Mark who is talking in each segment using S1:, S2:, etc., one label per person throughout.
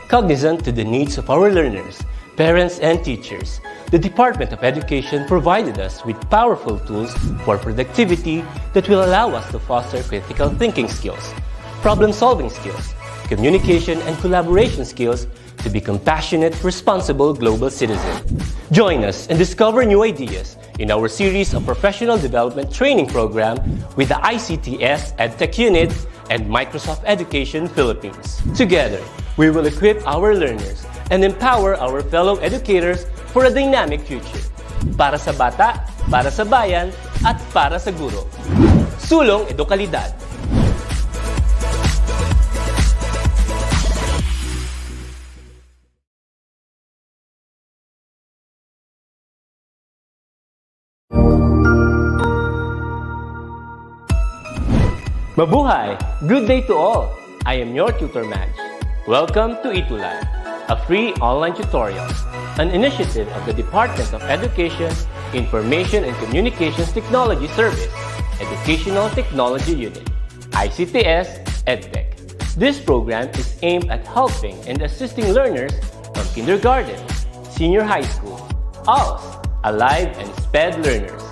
S1: Cognizant to the needs of our learners, parents, and teachers, the Department of Education provided us with powerful tools for productivity that will allow us to foster critical thinking skills, problem-solving skills, communication and collaboration skills to be compassionate, responsible global citizens. Join us and discover new ideas in our series of professional development training program with the ICTS EdTech Unit and Microsoft Education Philippines. Together, we will equip our learners and empower our fellow educators for a dynamic future. Para sa bata, para sa bayan, at para sa guro. Sulong Edukalidad. Mabuhay! Good day to all! I am your tutor Madge. Welcome to ETUlay, a free online tutorial, an initiative of the Department of Education, Information and Communications Technology Service, Educational Technology Unit, ICTS EdTech. This program is aimed at helping and assisting learners from kindergarten, senior high school, ALS, Alive, and SPED learners.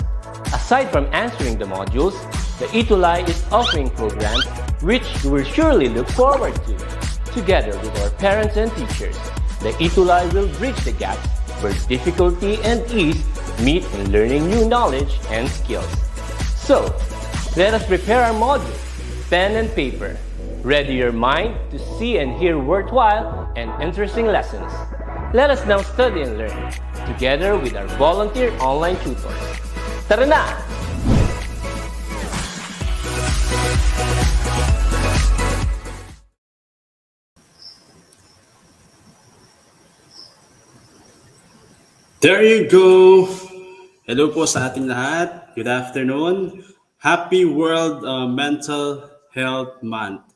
S1: Aside from answering the modules, the ETUlay is offering programs which you will surely look forward to. Together with our parents and teachers, the ETUlay will bridge the gaps where difficulty and ease meet in learning new knowledge and skills. So, let us prepare our modules, pen and paper. Ready your mind to see and hear worthwhile and interesting lessons. Let us now study and learn, together with our volunteer online tutors. Tara na!
S2: There you go. Hello po sa ating lahat. Good afternoon. Happy World Mental Health Month.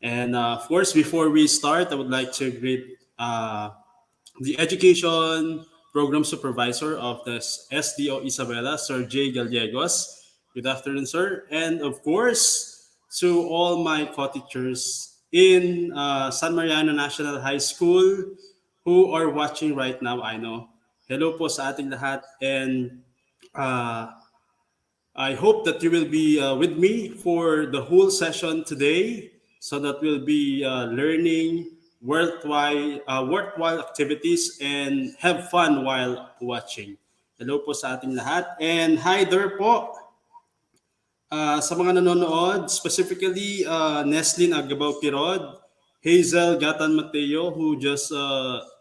S2: And of course, before we start, I would like to greet the Education Program Supervisor of the SDO Isabela, Sir J. Gallegos. Good afternoon, sir. And of course, to all my co-teachers in San Mariano National High School who are watching right now, I know. Hello po sa ating lahat, and I hope that you will be with me for the whole session today so that we'll be learning worthwhile activities and have fun while watching. Hello po sa ating lahat, and hi there po sa mga nanonood, specifically Neslin Agabaw-Pirod, Hazel Gatan Mateo who just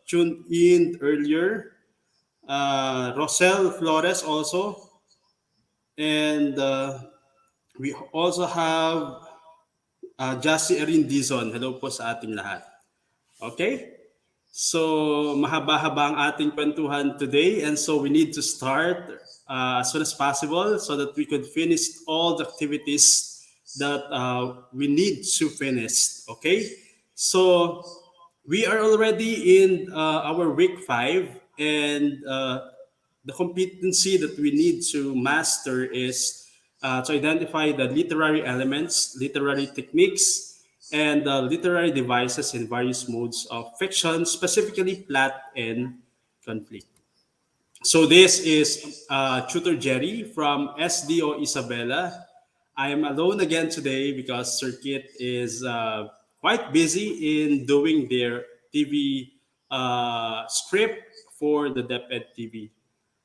S2: tuned in earlier, Rosel Flores also, and we also have Jassy Erin Dizon. Hello po sa ating lahat. Okay? So, mahaba-haba ang ating kwentuhan today, and so we need to start as soon as possible so that we could finish all the activities that we need to finish. Okay? So, we are already in our week 5, and the competency that we need to master is to identify the literary elements, literary techniques, and literary devices in various modes of fiction, specifically plot and conflict. So this is Tutor Jerry from SDO Isabela. I am alone again today because Sir Kit is quite busy in doing their TV script for the DepEd TV.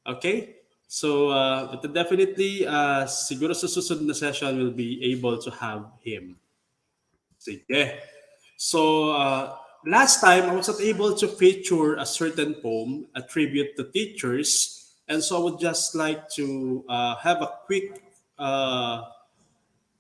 S2: Okay? So, but definitely, siguro sa susunod na session, we'll be able to have him. Sige. So, last time, I was not able to feature a certain poem, a tribute to teachers. And so I would just like to have a quick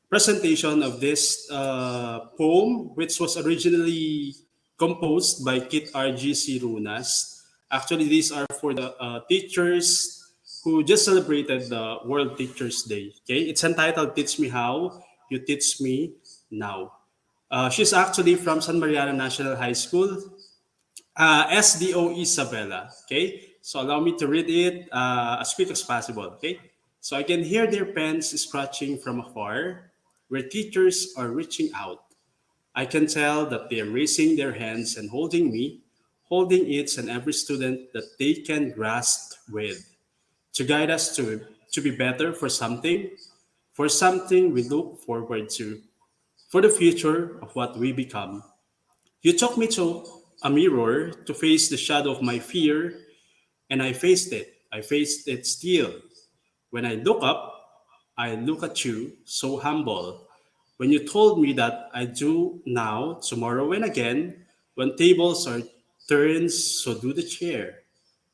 S2: presentation of this poem, which was originally composed by Kit R.G.C. Runas. Actually, these are for the teachers who just celebrated the World Teachers Day. Okay, it's entitled "Teach Me How, You Teach Me Now." She's actually from San Mariano National High School, SDO Isabela. Okay, so allow me to read it as quick as possible. Okay, so I can hear their pens scratching from afar, where teachers are reaching out. I can tell that they are raising their hands and holding me, holding each and every student that they can grasp with, to guide us to be better for something we look forward to, for the future of what we become. You took me to a mirror to face the shadow of my fear, and I faced it. I faced it still. When I look up, I look at you, so humble. When you told me that I do now, tomorrow, and again, when tables are turned, so do the chair.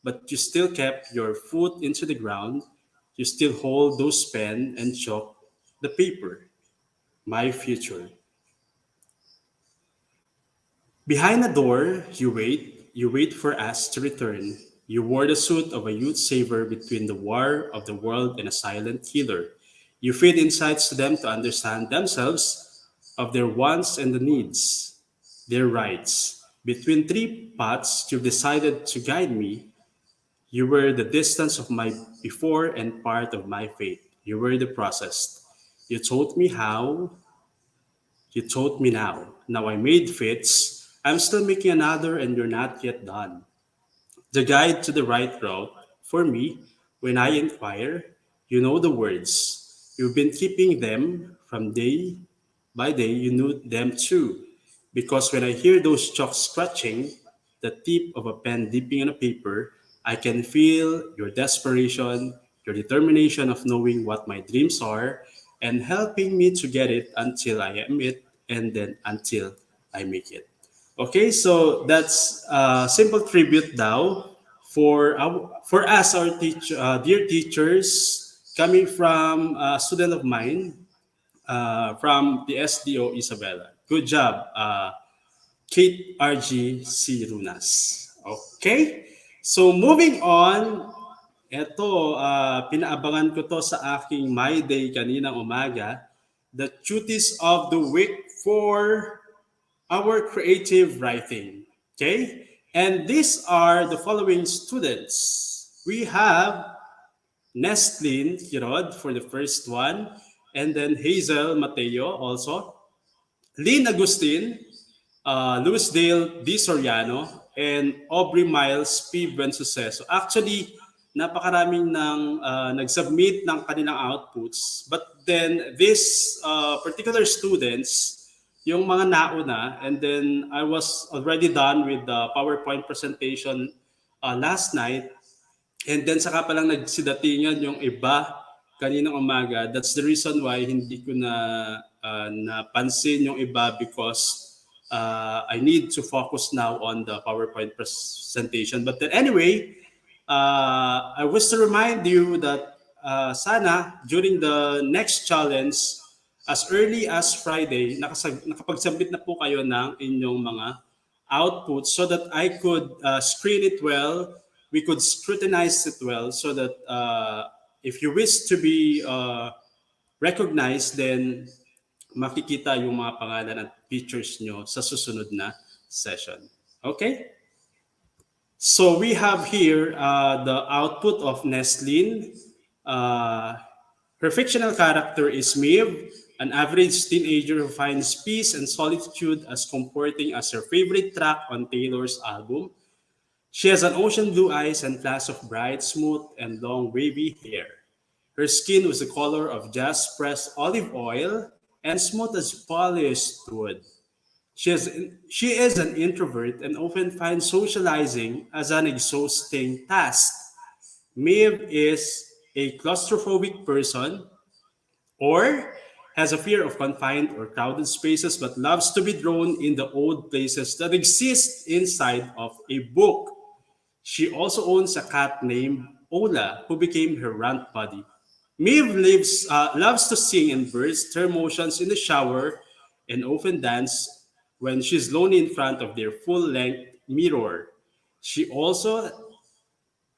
S2: But you still kept your foot into the ground. You still hold those pen and chalk, the paper, my future. Behind the door, you wait. You wait for us to return. You wore the suit of a youth saver between the war of the world and a silent healer. You feed insights to them to understand themselves, of their wants and the needs, their rights. Between three paths, you've decided to guide me. You were the distance of my before and part of my fate. You were the process. You taught me how, you taught me now. Now I made fits. I'm still making another and you're not yet done. The guide to the right route. For me, when I inquire, you know the words. You've been keeping them from day by day, you knew them too. Because when I hear those chalks scratching, the tip of a pen dipping on a paper, I can feel your desperation, your determination of knowing what my dreams are, and helping me to get it until I am it, and then until I make it. Okay, so that's a simple tribute now for us, our dear teachers, coming from a student of mine from the SDO Isabela. Good job, Kate RG Runas. Okay, so moving on, eto, pinaabangan ko to sa aking My Day kaninang umaga, the duties of the week for our creative writing. Okay? And these are the following students. We have Nestlin Hirod for the first one, and then Hazel Mateo also, Lynn Agustin, Louisdale D. Soriano, and Aubrey Miles P. Bensuceso. Actually, napakaraming nag-submit ng kanilang outputs. But then, these particular students, yung mga nauna, and then I was already done with the PowerPoint presentation last night. And then saka pa lang nagsidatingan yung iba kaninang umaga. That's the reason why hindi ko na napansin yung iba because I need to focus now on the PowerPoint presentation. But then anyway, I wish to remind you that sana during the next challenge, as early as Friday, nakapag-submit na po kayo ng inyong mga output so that I could screen it well, we could scrutinize it well so that if you wish to be recognized, then makikita yung mga pangalan at pictures nyo sa susunod na session. Okay? So we have here the output of Nestlin. Her fictional character is Maeve, an average teenager who finds peace and solitude as comforting as her favorite track on Taylor's album. She has an ocean blue eyes and flash of bright, smooth, and long wavy hair. Her skin was the color of just pressed olive oil and smooth as polished wood. She is an introvert and often finds socializing as an exhausting task. Maeve is a claustrophobic person or has a fear of confined or crowded spaces but loves to be drawn in the old places that exist inside of a book. She also owns a cat named Ola, who became her rant buddy. Maeve loves to sing and burst her emotions in the shower and often dance when she's lonely in front of their full-length mirror. She also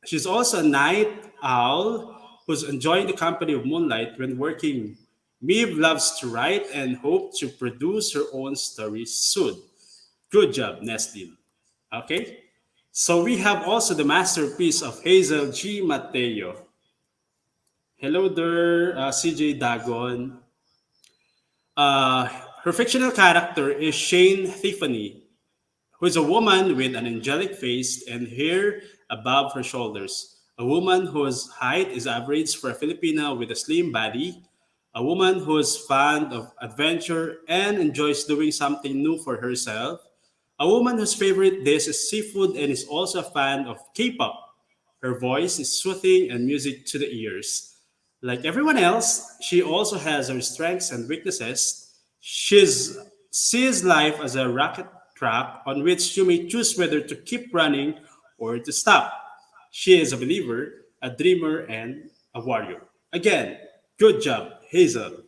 S2: She's also a night owl who's enjoying the company of moonlight when working. Maeve loves to write and hope to produce her own stories soon. Good job, Nestlin. Okay? So we have also the masterpiece of Hazel G. Mateo. Hello there, CJ Dagon. Her fictional character is Shane Tiffany, who is a woman with an angelic face and hair above her shoulders. A woman whose height is average for a Filipina with a slim body. A woman who is fond of adventure and enjoys doing something new for herself. A woman whose favorite dish is seafood and is also a fan of K-pop. Her voice is soothing and music to the ears. Like everyone else, she also has her strengths and weaknesses. She's sees life as a rocket track on which you may choose whether to keep running or to stop. She is a believer, a dreamer, and a warrior. Again, good job, Hazel.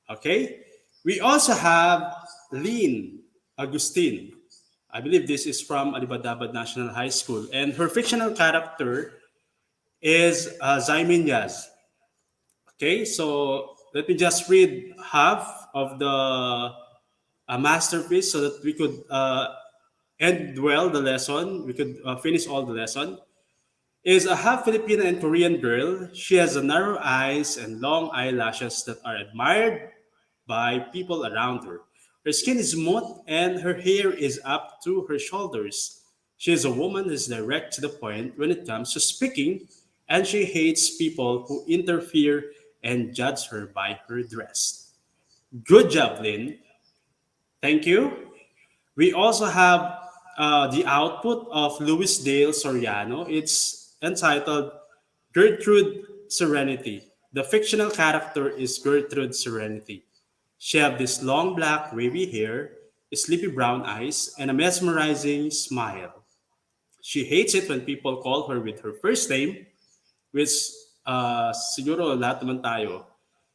S2: Okay? We also have Lean Agustin. I believe this is from Alibadabad National High School. And her fictional character is Zaimin Yaz. Okay, so let me just read half of the masterpiece so that we could end well the lesson. We could finish all the lesson. Is a half Filipino and Korean girl. She has a narrow eyes and long eyelashes that are admired by people around her. Her skin is smooth and her hair is up to her shoulders. She is a woman who is direct to the point when it comes to speaking, and she hates people who interfere and judge her by her dress. Good job, Lynn. Thank you. We also have the output of Louis Dale Soriano. It's entitled Gertrude Serenity. The fictional character is Gertrude Serenity. She have this long black wavy hair, sleepy brown eyes, and a mesmerizing smile. She hates it when people call her with her first name, which siguro lahat naman tayo.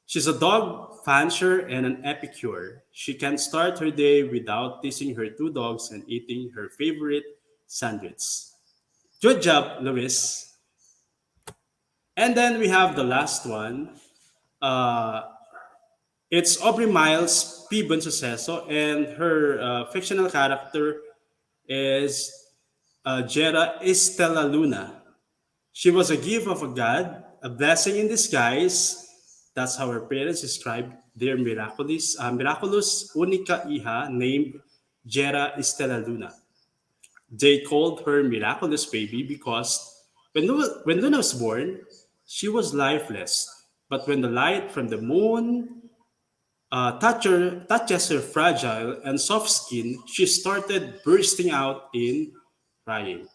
S2: She's a dog fancier and an epicure. She can start her day without teasing her two dogs and eating her favorite sandwich. Good job, Luis. And then we have the last one. Uh, it's Aubrey Miles P. Bonsuceso, and her fictional character is Jera Estela Luna. She was a gift of a god, a blessing in disguise. That's how her parents described their miraculous única hija named Jera Estela Luna. They called her miraculous baby because when Luna was born, she was lifeless. But when the light from the moon touches her fragile and soft skin, she started bursting out in crying.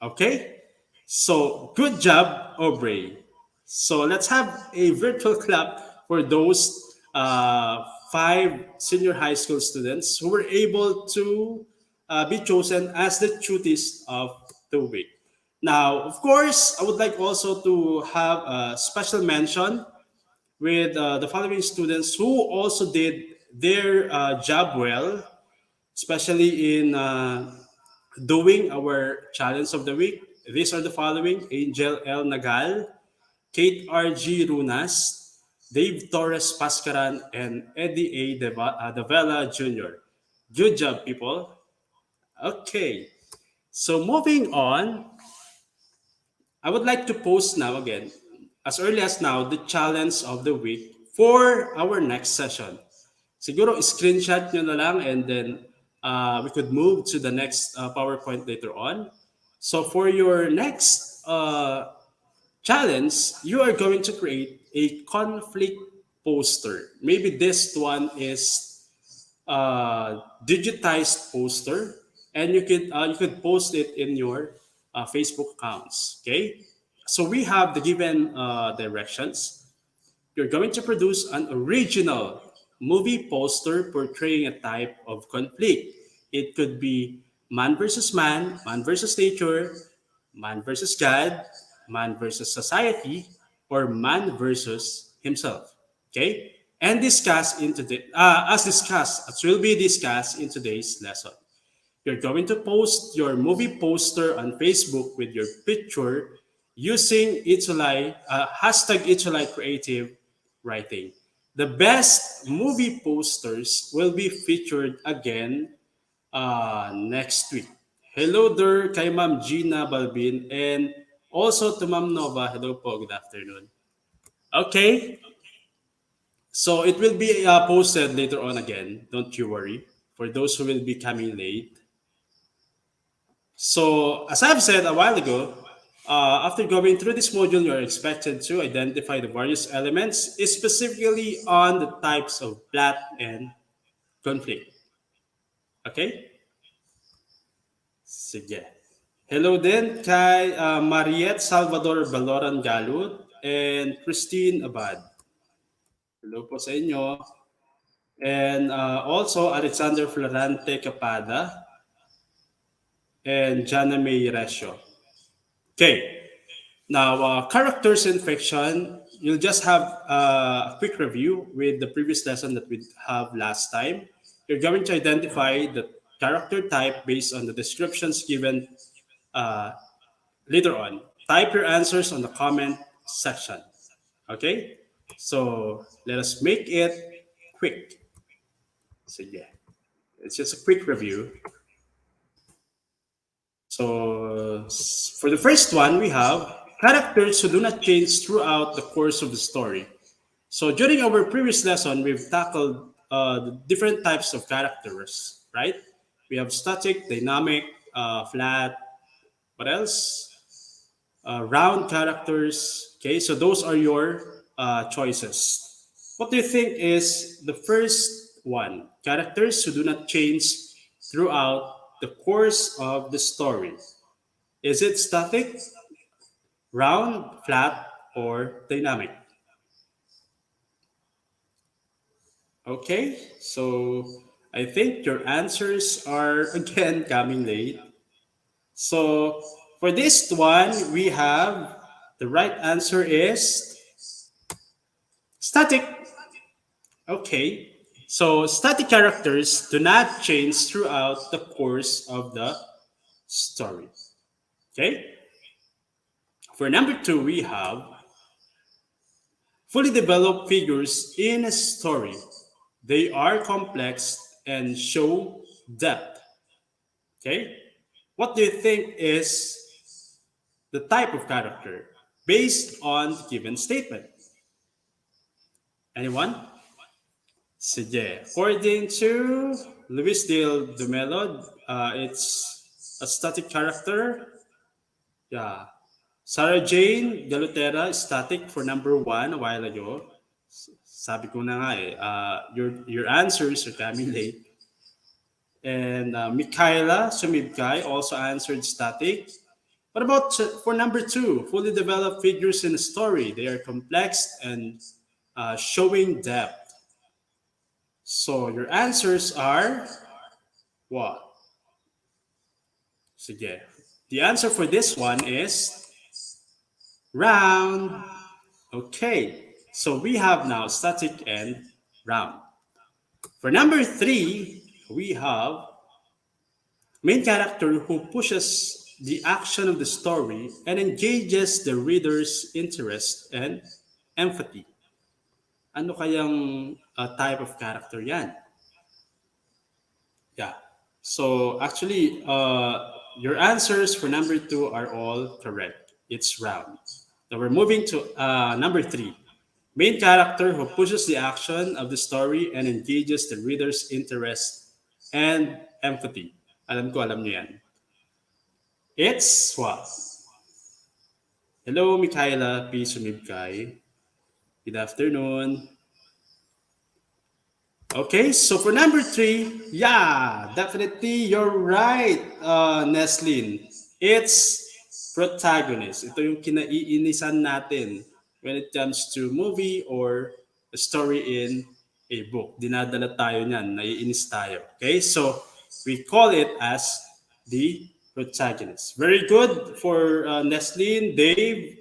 S2: Okay? So, good job, Aubrey. So, let's have a virtual clap for those five senior high school students who were able to be chosen as the cuties of the week. Now, of course, I would like also to have a special mention with the following students who also did their job well, especially in doing our challenge of the week. These are the following: Angel L. Nagal, Kate R.G. Runas, Dave Torres Pascaran, and Eddie A. Davela Jr. Good job, people. Okay, so moving on, I would like to post now again, as early as now, the challenge of the week for our next session. Siguro screenshot nyo na lang and then we could move to the next PowerPoint later on. So for your next challenge, you are going to create a conflict poster. Maybe this one is digitized poster, and you could post it in your Facebook accounts. Okay, so we have the given directions. You're going to produce an original movie poster portraying a type of conflict. It could be man versus nature, man versus God, man versus society, or man versus himself. Okay? And discuss into the as will be discussed in today's lesson. You're going to post your movie poster on Facebook with your picture using ETUlay, hashtag ETUlay Creative Writing. The best movie posters will be featured again next week. Hello there kay Ma'am Gina Balbin and also to Ma'am Nova. Hello po, good afternoon. Okay, So it will be posted later on again. Don't you worry. For those who will be coming late. So as I've said a while ago, after going through this module, you're expected to identify the various elements, specifically on the types of plot and conflict. Okay? Sige. Hello din kay Mariette Salvador Baloran Galut and Christine Abad. Hello po sa inyo. And also Alexander Florante Capada and Jana May Resio. Okay. Now, characters in fiction, you'll just have a quick review with the previous lesson that we have last time. You're going to identify the character type based on the descriptions given uh, later on. Type your answers on the comment section. Okay? So, let us make it quick. So, yeah, it's just a quick review. So, for the first one, we have characters who do not change throughout the course of the story. So, during our previous lesson, we've tackled the different types of characters, right? We have static, dynamic, flat, what else? Round characters. Okay, so those are your choices. What do you think is the first one? Characters who do not change throughout the course of the story. Is it static, round, flat, or dynamic? Okay, so I think your answers are again coming late. So for this one, we have the right answer is static. Okay, so static characters do not change throughout the course of the story. Okay, for number two, we have fully developed figures in a story. They are complex and show depth. Okay, what do you think is the type of character based on the given statement? Anyone? Sige. According to Luis Del Dumelo, it's a static character. Yeah. Sarah Jane Galutera, static for number one a while ago. Sabi ko na nga eh, your answers are coming late. And Mikhaila Sumibkai also answered static. What about for number two? Fully developed figures in a story. They are complex and showing depth. So your answers are what? Sige. The answer for this one is round. Okay. So we have now static and round. For number three, we have main character who pushes the action of the story and engages the reader's interest and empathy. Ano kayang type of character yan? Yeah. So actually, your answers for number two are all correct. It's round. Now we're moving to number three. Main character who pushes the action of the story and engages the reader's interest and empathy. Alam niyo yan. It's what? Hello, Mikhaila P. Sumibkay. Good afternoon. Okay, so for number three, yeah, definitely you're right, Neslin. It's protagonist. Ito yung kinaiinisan natin when it comes to movie or a story in a book. Dinadala tayo niyan, naiinis tayo. Okay, so we call it as the protagonist. Very good for Neslin, Dave,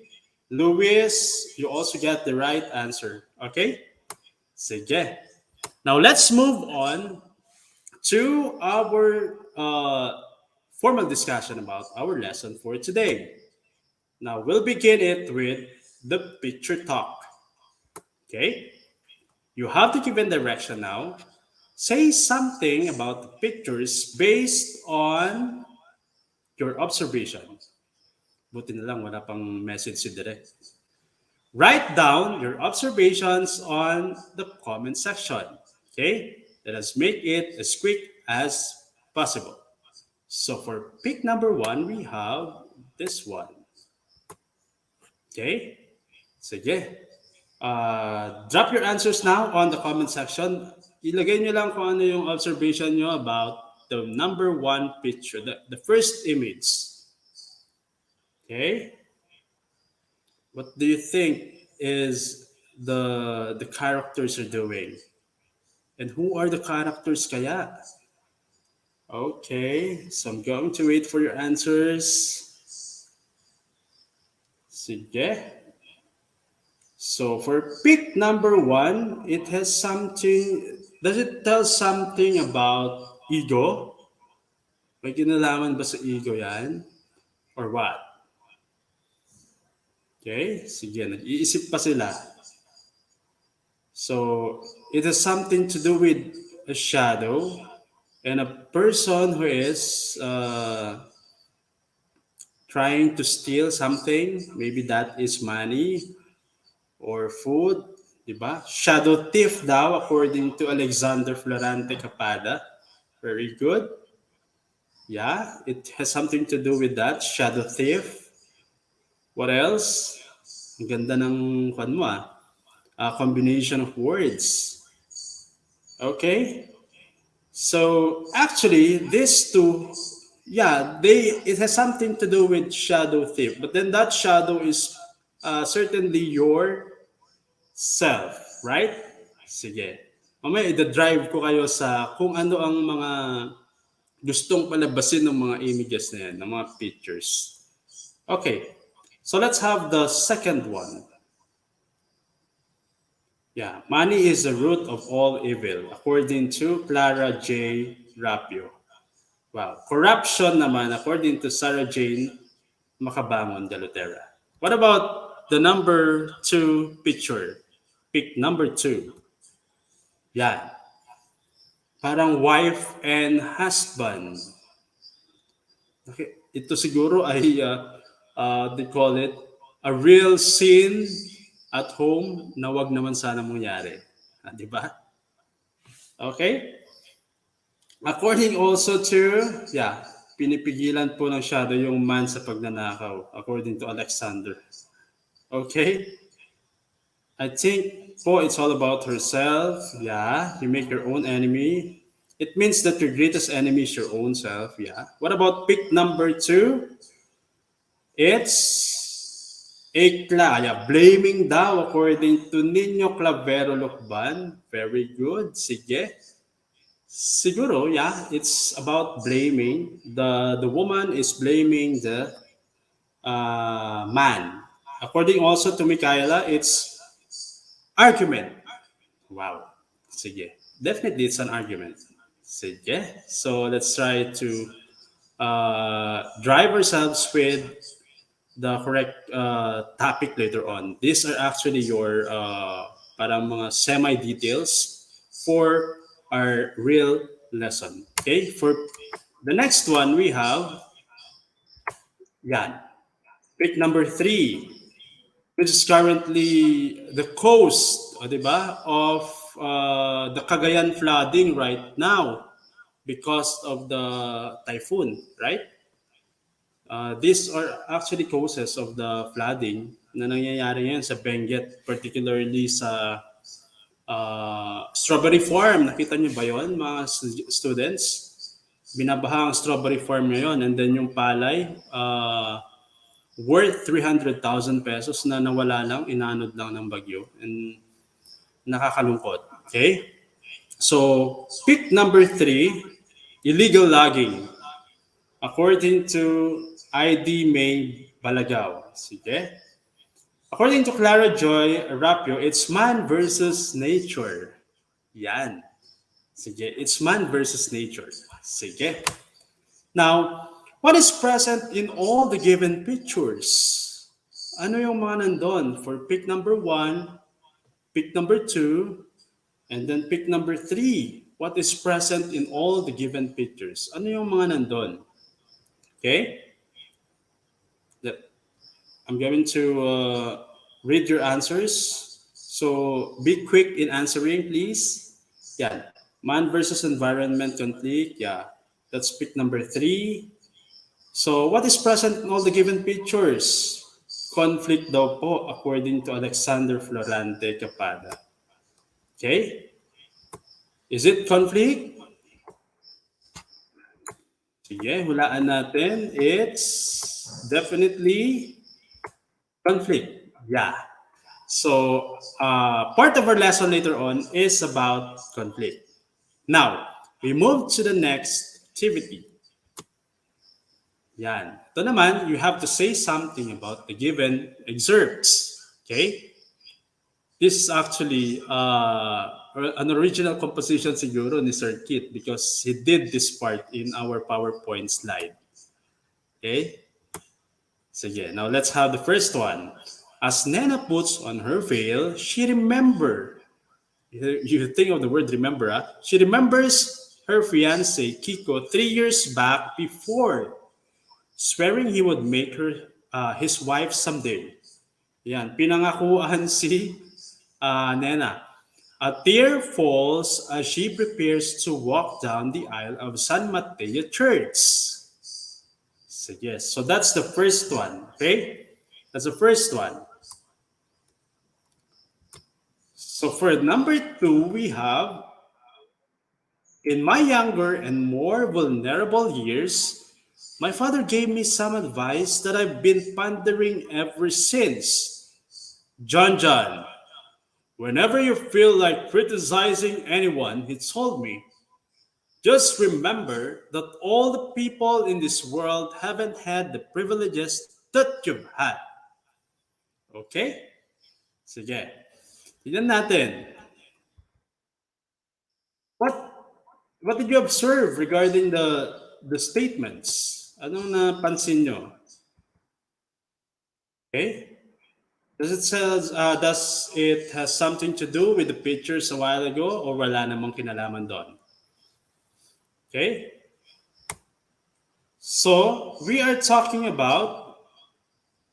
S2: Louis. You also get the right answer. Okay, sige. Now let's move on to our formal discussion about our lesson for today. Now we'll begin it with the picture talk. Okay, you have the given direction now. Say something about the pictures based on your observation. Buti na lang wala pang message si Direk. Write down your observations on the comment section. Okay? Let us make it as quick as possible. So for pick number one, we have this one. Okay? Sige. Drop your answers now on the comment section. Ilagay nyo lang kung ano yung observation nyo about the number one picture, the first image. Okay? What do you think is the characters are doing? And who are the characters kaya? Okay, so I'm going to wait for your answers. Sige. So for pick number one, it has something, does it tell something about ego? May kinalaman ba sa ego yan? Or what? Okay, sige, nag-iisip pa sila. So it has something to do with a shadow and a person who is trying to steal something. Maybe that is money or food. Diba? Shadow thief daw according to Alexander Florante Capada. Very good. Yeah, it has something to do with that. Shadow thief. What else? Ang ganda ng kwan mo ah. A combination of words. Okay? So actually, these two, yeah, it has something to do with shadow thief. But then that shadow is certainly your self, right? Sige. Mamaya i-drive ko kayo sa kung ano ang mga gustong palabasin ng mga images na yan, ng mga pictures. Okay. So let's have the second one. Yeah, money is the root of all evil, according to Clara J. Rapio. Wow. Corruption naman, according to Sarah Jane Macabangon de Lutera. What about the number two picture? Pick number two. Yeah. Parang wife and husband. Okay. Ito siguro ay, they call it, a real scene at home na wag naman sana mangyari. Di ba? Okay? According also to, yeah, pinipigilan po ng shadow yung man sa pagnanakaw, according to Alexander. Okay? I think po it's all about herself. Yeah, you make your own enemy. It means that your greatest enemy is your own self. Yeah. What about pick number two? It's yeah, blaming daw according to Nino Clavero Lucban. Very good. Sige. Siguro, yeah, it's about blaming. The woman is blaming the man. According also to Michaela, it's argument. Wow. Sige. Definitely, it's an argument. Sige. So let's try to drive ourselves with the correct topic later on. These are actually your parang mga semi-details for our real lesson. Okay? For the next one, we have, yan, pick number three, which is currently the coast, diba, of the Cagayan flooding right now because of the typhoon, right? These are actually causes of the flooding na nangyayari ngayon sa Benguet, particularly sa strawberry farm. Nakita niyo ba yon, mga students? Binabaha ang strawberry farm ngayon, and then yung palay, worth 300,000 pesos na nawala lang, inanod lang ng bagyo. And nakakalungkot. Okay? So, pick number three, illegal logging. According to ID May Balagaw. Sige. According to Clara Joy Rapio, it's man versus nature. Yan. Sige. It's man versus nature. Sige. Now, what is present in all the given pictures? Ano yung mga nandun? For pick number one, pick number two, and then pick number three. What is present in all the given pictures? Ano yung mga nandun? Okay? I'm going to read your answers. So be quick in answering, please. Yan. Man versus environment conflict. Yeah. That's pick number 3. So what is present in all the given pictures? Conflict daw po according to Alexander Florante Capada. Okay? Is it conflict? Sige, hulaan natin. It's definitely conflict. Yeah. So, part of our lesson later on is about conflict. Now, we move to the next activity. Yan. Ito naman, you have to say something about the given excerpts. Okay? This is actually an original composition siguro ni Sir Kit because he did this part in our PowerPoint slide. Okay? Sige, now let's have the first one. As Nena puts on her veil, she remember. You think of the word remember, huh? She remembers her fiancé Kiko 3 years back before, swearing he would make her his wife someday. Yan, pinangakuan si Nena. A tear falls as she prepares to walk down the aisle of San Mateo Church. So yes, so that's the first one. Okay, that's the first one. So for number 2, we have, in my younger and more vulnerable years, my father gave me some advice that I've been pondering ever since. John, whenever you feel like criticizing anyone, he told me, just remember that all the people in this world haven't had the privileges that you've had. Okay? Sige. Tignan natin. What what did you observe regarding the statements? Anong napansin nyo? Okay? Does it has something to do with the pictures a while ago or wala namang kinalaman doon? Okay? So, we are talking about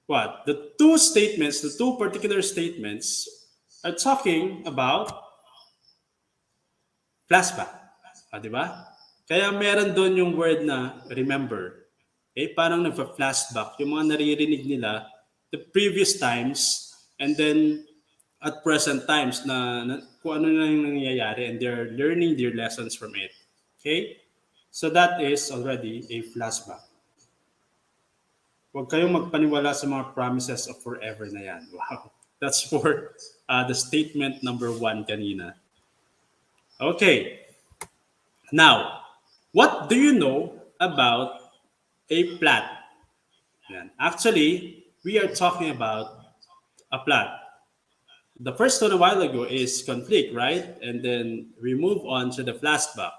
S2: what? The two particular statements are talking about flashback. Di ba? Kaya meron doon yung word na remember. Okay? Parang nagpa-flashback. Yung mga naririnig nila the previous times and then at present times na kung ano na yung nangyayari and they're learning their lessons from it. Okay? So that is already a flashback. Huwag kayong magpaniwala sa mga promises of forever na yan. Wow. That's for the statement number 1 kanina. Okay. Now, what do you know about a plot? Yan. Actually, we are talking about a plot. The first one a while ago is conflict, right? And then we move on to the flashback.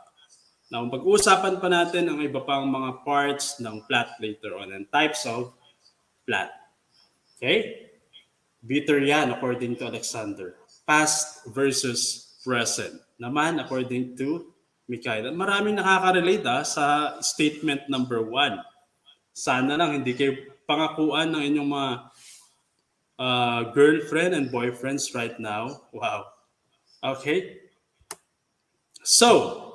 S2: Now, pag-uusapan pa natin ang iba pang mga parts ng plot later on and types of plot. Okay? Bitter yan according to Alexander. Past versus present. Naman according to Mikhail. Maraming nakaka-relate sa statement number 1. Sana lang hindi kayo pangakuan ng inyong mga girlfriend and boyfriends right now. Wow. Okay? So,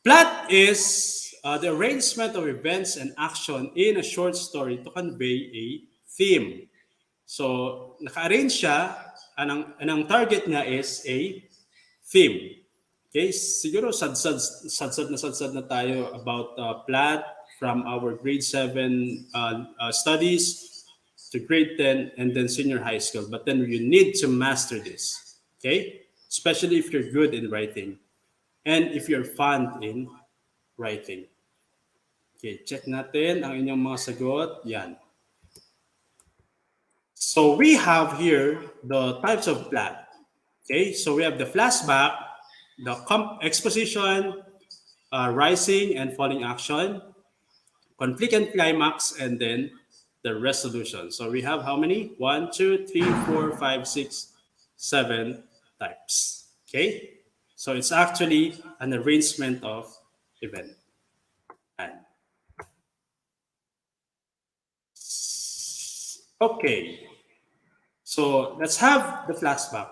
S2: plot is the arrangement of events and action in a short story to convey a theme. So, naka-arrange siya, ang target niya is a theme. Okay, siguro sadsad na tayo about plot from our grade 7 studies to grade 10 and then senior high school. But then you need to master this. Okay, especially if you're good in writing and if you're fond in writing. Okay, check natin ang inyong mga sagot. Yan. So we have here the types of plot. Okay, so we have the flashback, the exposition, rising and falling action, conflict and climax, and then the resolution. So we have how many? 1, 2, 3, 4, 5, 6, 7 types. Okay, so it's actually an arrangement of event. Okay. So let's have the flashback.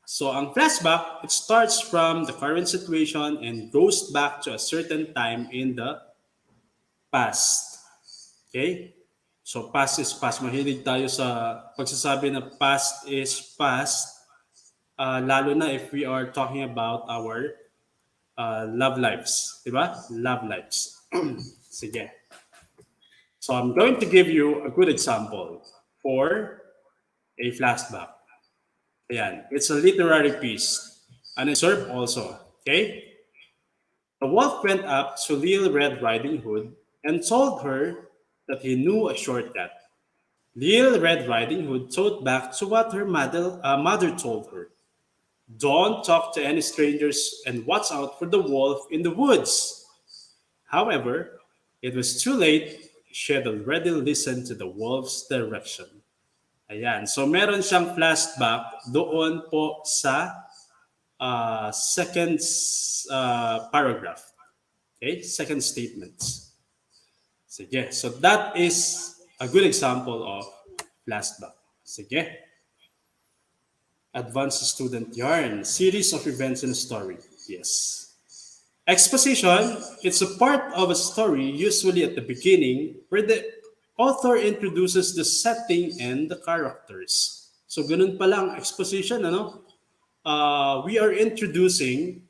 S2: So ang flashback, it starts from the current situation and goes back to a certain time in the past. Okay? So past is past. Mahilig tayo sa pagsasabi na past is past, lalo na if we are talking about our love lives. Diba? Love lives. Sige. So I'm going to give you a good example for a flashback. Ayan. It's a literary piece. An excerpt also. Okay? The wolf went up to Little Red Riding Hood and told her that he knew a shortcut. Little Red Riding Hood thought back to what her mother told her. Don't talk to any strangers and watch out for the wolf in the woods. However, it was too late. She had already listened to the wolf's direction. Ayan. So meron siyang flashback doon po sa second paragraph. Okay? Second statement. Sige. So that is a good example of flashback. Sige. Advanced Student Yarn. Series of events and story. Yes. Exposition, it's a part of a story usually at the beginning where the author introduces the setting and the characters. So ganun pala ang exposition, ano? We are introducing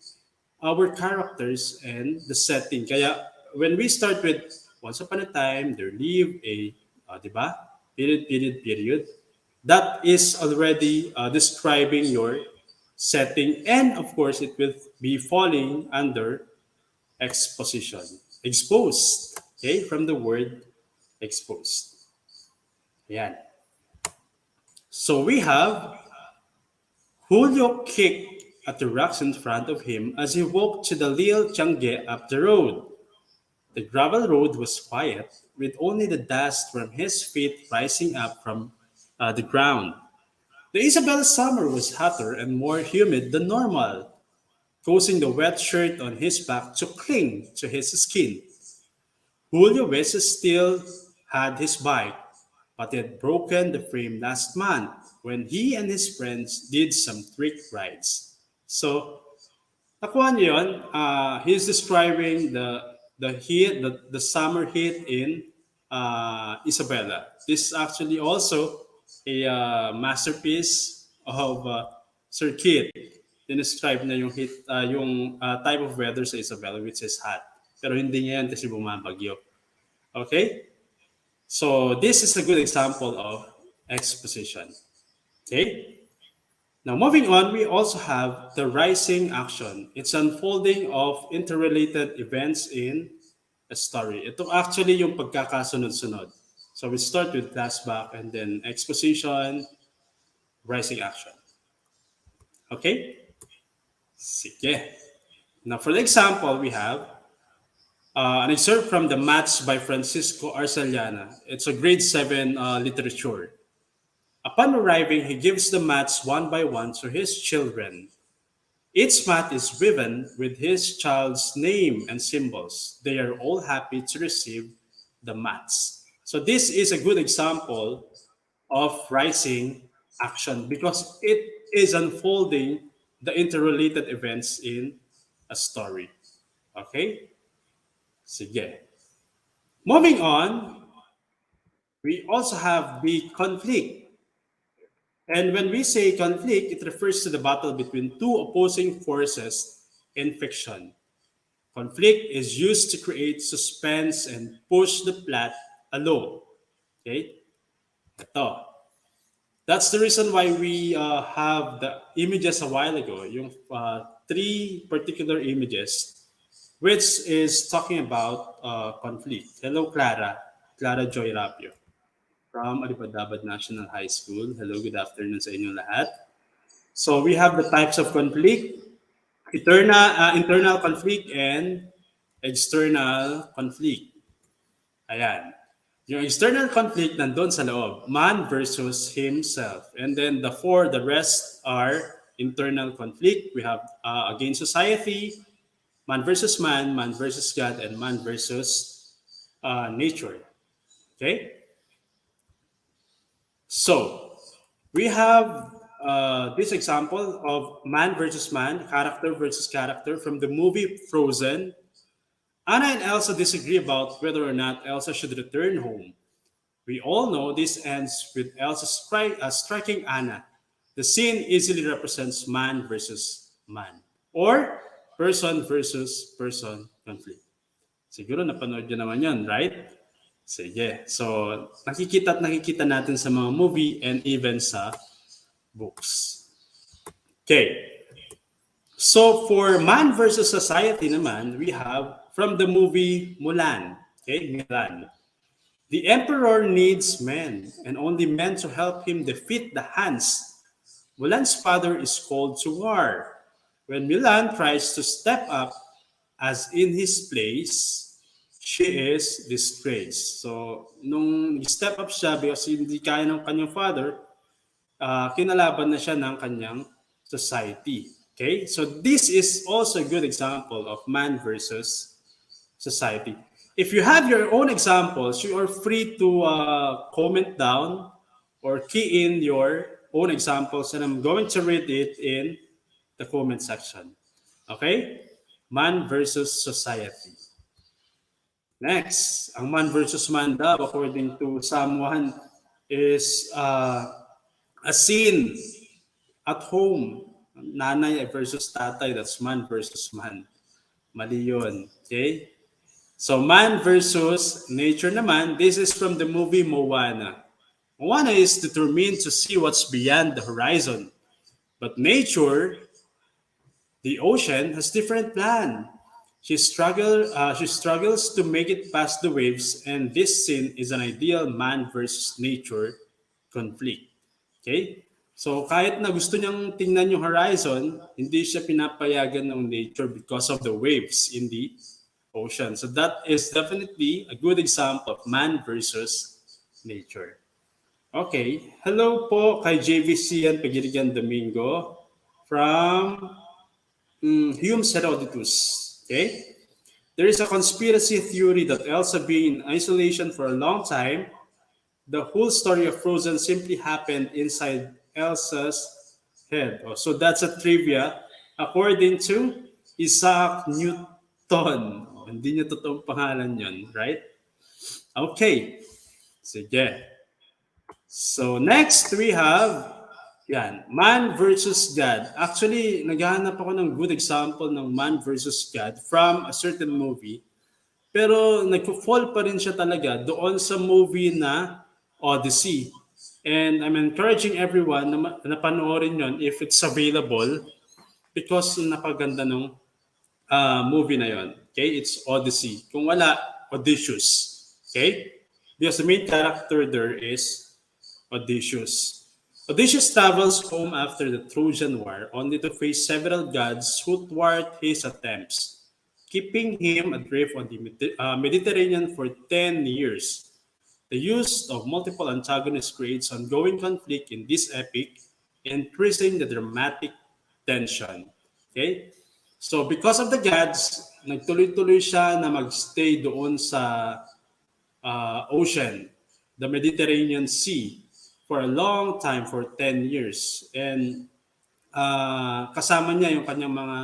S2: our characters and the setting. Kaya when we start with once upon a time, there lived a, di ba? Period. That is already describing your setting, and of course, it will be falling under exposition. Exposed. Okay, from the word exposed. Ayan. So we have Julio kicked at the rocks in front of him as he walked to the little Changi up the road. The gravel road was quiet, with only the dust from his feet rising up from the ground. The Isabel summer was hotter and more humid than normal, causing the wet shirt on his back to cling to his skin. Julio West still had his bike, but he had broken the frame last month when he and his friends did some trick rides. So, nakuha niyo yun? He's describing the heat, the summer heat in Isabela. This is actually also a masterpiece of Sir Kit. Dinescribe na yung heat, yung type of weather sa Isabela, which is hot. Pero hindi niya yan kasi bumabagyo. Okay? So this is a good example of exposition. Okay? Now moving on, we also have the rising action. It's unfolding of interrelated events in a story. Ito actually yung pagkakasunod-sunod. So we start with flashback and then exposition, rising action. Okay? Sige. Now for the example, we have an excerpt from the Maths by Francisco Arcellana. It's a grade 7 literature. Upon arriving, he gives the maths one by one to his children. Each math is written with his child's name and symbols. They are all happy to receive the maths. So this is a good example of rising action because it is unfolding the interrelated events in a story. Okay? Sige. Moving on, we also have the conflict. And when we say conflict, it refers to the battle between two opposing forces in fiction. Conflict is used to create suspense and push the plot along. Okay? Ito. That's the reason why we have the images a while ago, yung three particular images, which is talking about conflict. Hello, Clara. Clara Joy Rapio from Alipadabat National High School. Hello, good afternoon sa inyo lahat. So we have the types of conflict, internal conflict and external conflict. Ayan. Yung external conflict nandun sa loob, man versus himself. And then the rest are internal conflict. We have against society, man versus man versus God, and man versus nature. Okay? So, We have this example of man versus man, character versus character from the movie Frozen. Anna and Elsa disagree about whether or not Elsa should return home. We all know this ends with Elsa striking Anna. The scene easily represents man versus man or person versus person conflict. Siguro napanood nyo naman yun, right? Sige. So, nakikita at nakikita natin sa mga movie and even sa books. Okay. So, for man versus society naman, we have from the movie Mulan. Okay, Mulan. The emperor needs men, and only men to help him defeat the Huns. Mulan's father is called to war. When Mulan tries to step up, as in his place, she is disgraced. So, nung step up siya because hindi kaya ng kanyang father, kinalaban na siya ng kanyang society. Okay? So, this is also a good example of man versus society. If you have your own examples, you are free to comment down or key in your own examples, and I'm going to read it in the comment section. Okay? Man versus society. Next, ang man versus man daw, according to someone, is a scene at home. Nanay versus tatay, that's man versus man. Mali yun. Okay? So, man versus nature naman, this is from the movie Moana. Moana is determined to see what's beyond the horizon. But nature, the ocean, has different plan. She struggles to make it past the waves, and this scene is an ideal man versus nature conflict. Okay? So kahit na gusto niyang tingnan yung horizon, hindi siya pinapayagan ng nature because of the waves in the ocean. So that is definitely a good example of man versus nature. Okay. Hello po kay JVC and Pagirigan Domingo from Hume's Herodotus. Okay. There is a conspiracy theory that Elsa being in isolation for a long time, the whole story of Frozen simply happened inside Elsa's head. Oh, so that's a trivia according to Isaac Newton. Oh, hindi niya totoong pangalan yun, right? Okay. Sige. So next we have man versus God. Actually, naghahanap ako ng good example ng man versus God from a certain movie. Pero nagpo-fall pa rin siya talaga doon sa movie na Odyssey. And I'm encouraging everyone na panoorin yon if it's available because napaganda ng movie na yon. Okay? It's Odyssey. Kung wala, Odysseus. Okay? Because the main character there is Odysseus. Odysseus travels home after the Trojan War only to face several gods who thwart his attempts, keeping him adrift on the Mediterranean for 10 years. The use of multiple antagonists creates ongoing conflict in this epic, increasing the dramatic tension. Okay? So because of the gods, nagtuloy-tuloy siya na magstay doon sa ocean, the Mediterranean Sea, for a long time, for 10 years. And kasama niya yung kanyang mga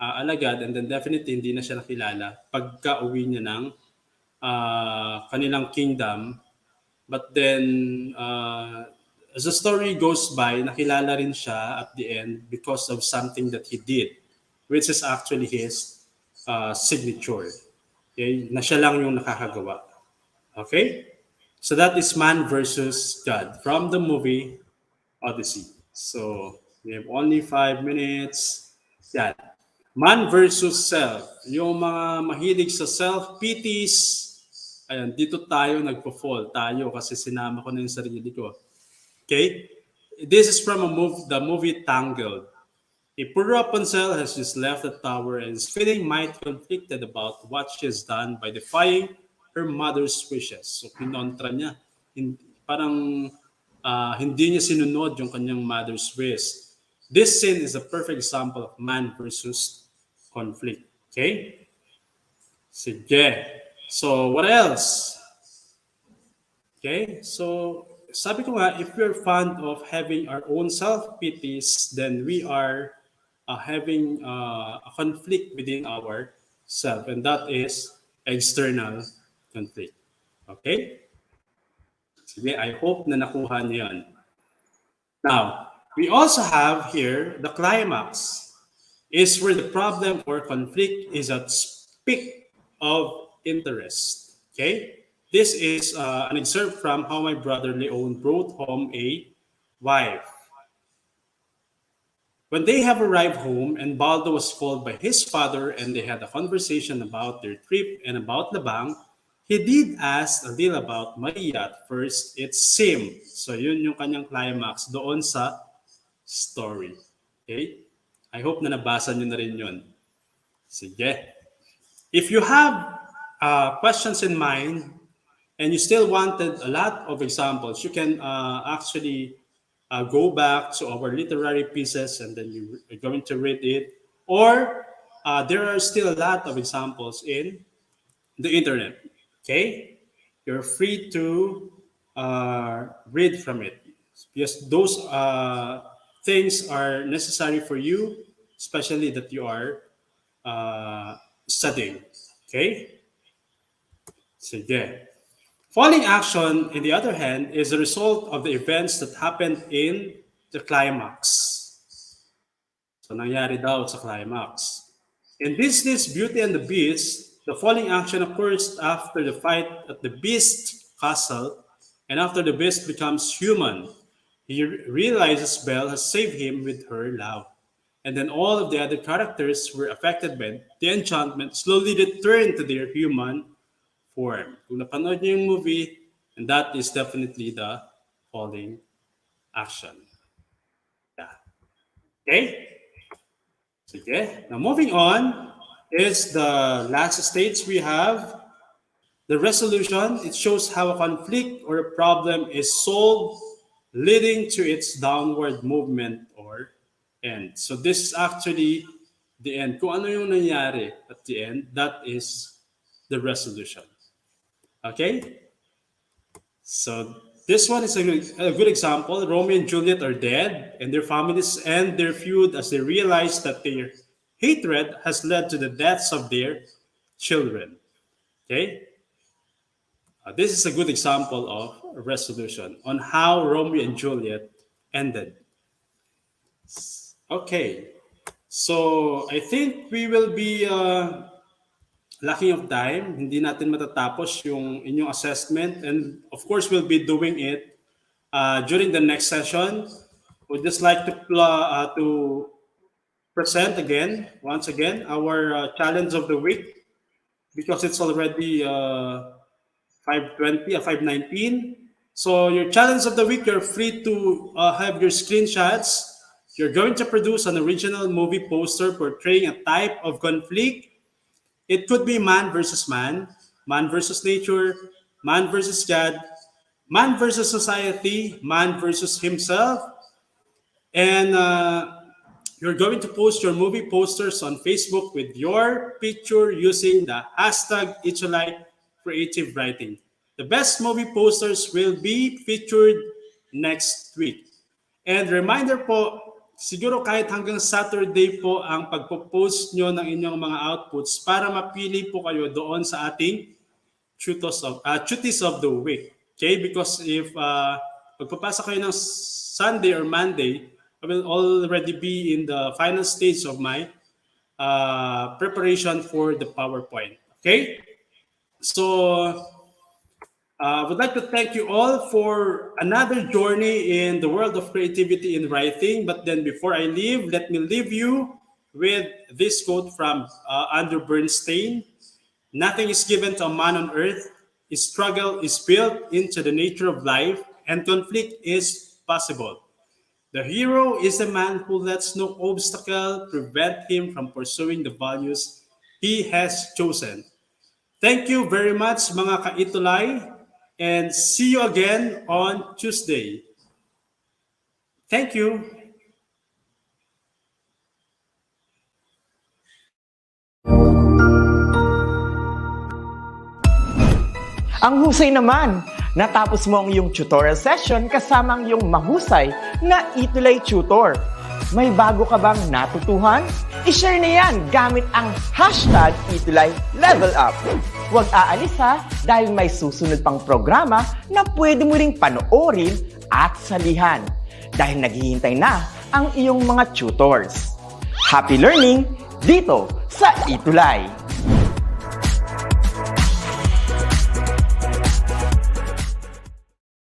S2: alagad, and then definitely hindi na siya nakilala pagka uwi niya ng kanilang kingdom. But then, as the story goes by, nakilala rin siya at the end because of something that he did, which is actually his signature. Okay? Na siya lang yung nakakagawa. Okay? So that is man versus God from the movie Odyssey. So we have only 5 minutes. Yan. Man versus self. Yung mga mahilig sa self-pities, ayan, dito tayo nagpo-fall. Tayo kasi sinama ko na yung sarili ko. Okay? This is from the movie Tangled. A poor Rapunzel has just left the tower and is feeling mighty conflicted about what she has done by defying her mother's wishes. So, kinontra niya. Parang hindi niya sinunod yung kanyang mother's wish. This scene is a perfect example of man versus conflict. Okay? Sige. So, what else? Okay? So, sabi ko nga, if we're fond of having our own self-pities, then we are having a conflict within our self, and that is external conflict. Okay? Sige, I hope na nakuha niyo yan. Now, we also have here the climax is where the problem or conflict is at peak of interest. Okay? This is an excerpt from how my brother Leon brought home a wife. When they have arrived home and Baldo was called by his father and they had a conversation about their trip and about Labang, he did ask a deal about Maria at first. It seemed. So yun yung kanyang climax doon sa story. Okay? I hope na nabasa nyo na rin yun. Sige. If you have questions in mind and you still wanted a lot of examples, you can actually go back to our literary pieces and then you're going to read it. Or there are still a lot of examples in the internet. Okay? You're free to read from it. Because those things are necessary for you, especially that you are studying. Okay? Sige. Falling action, in the other hand, is the result of the events that happened in the climax. So, nangyari daw sa climax. In Disney's Beauty and the Beast, the falling action occurs after the fight at the Beast Castle, and after the Beast becomes human. He realizes Belle has saved him with her love. And then all of the other characters who were affected by the enchantment slowly return to their human form. Kung napanood niyo yung movie, and that is definitely the falling action. Yeah. Okay? Sige. Now moving on is the last stage we have. The resolution. It shows how a conflict or a problem is solved, leading to its downward movement or end. So this is actually the end. Kung ano yung nangyari at the end, that is the resolution. Okay? So this one is a good example. Romeo and Juliet are dead, and their families end their feud as they realize that their hatred has led to the deaths of their children. Okay? This is a good example of a resolution on how Romeo and Juliet ended. Okay. So I think we will be lacking of time. Hindi natin matatapos yung inyong assessment, and of course we'll be doing it during the next session. We'd just like to present again, once again, our challenge of the week, because it's already 5:20 or 5:19. So your challenge of the week, you're free to have your screenshots. You're going to produce an original movie poster portraying a type of conflict. It could be man versus nature, man versus God, man versus society, man versus himself. And you're going to post your movie posters on Facebook with your picture using the hashtag ETUlay creative writing. The best movie posters will be featured next week. And reminder po, siguro kahit hanggang Saturday po ang pagpo-post nyo ng inyong mga outputs para mapili po kayo doon sa ating Cuties of the Week. Okay? Because if magpapasa kayo ng Sunday or Monday, I will already be in the final stage of my preparation for the PowerPoint. Okay? So, I would like to thank you all for another journey in the world of creativity in writing. But then before I leave, let me leave you with this quote from Andrew Bernstein. Nothing is given to a man on earth. His struggle is built into the nature of life, and conflict is possible. The hero is the man who lets no obstacle prevent him from pursuing the values he has chosen. Thank you very much, mga ka-ETUlay, and see you again on Tuesday. Thank you.
S3: Ang husay naman! Natapos mo ang iyong tutorial session kasama ang iyong mahusay na ETUlay tutor. May bago ka bang natutuhan? I-share na yan gamit ang hashtag #ETUlayLevelUp. Huwag aalis ha, dahil may susunod pang programa na pwede mo ring panoorin at salihan. Dahil naghihintay na ang iyong mga tutors. Happy learning dito sa ETUlay!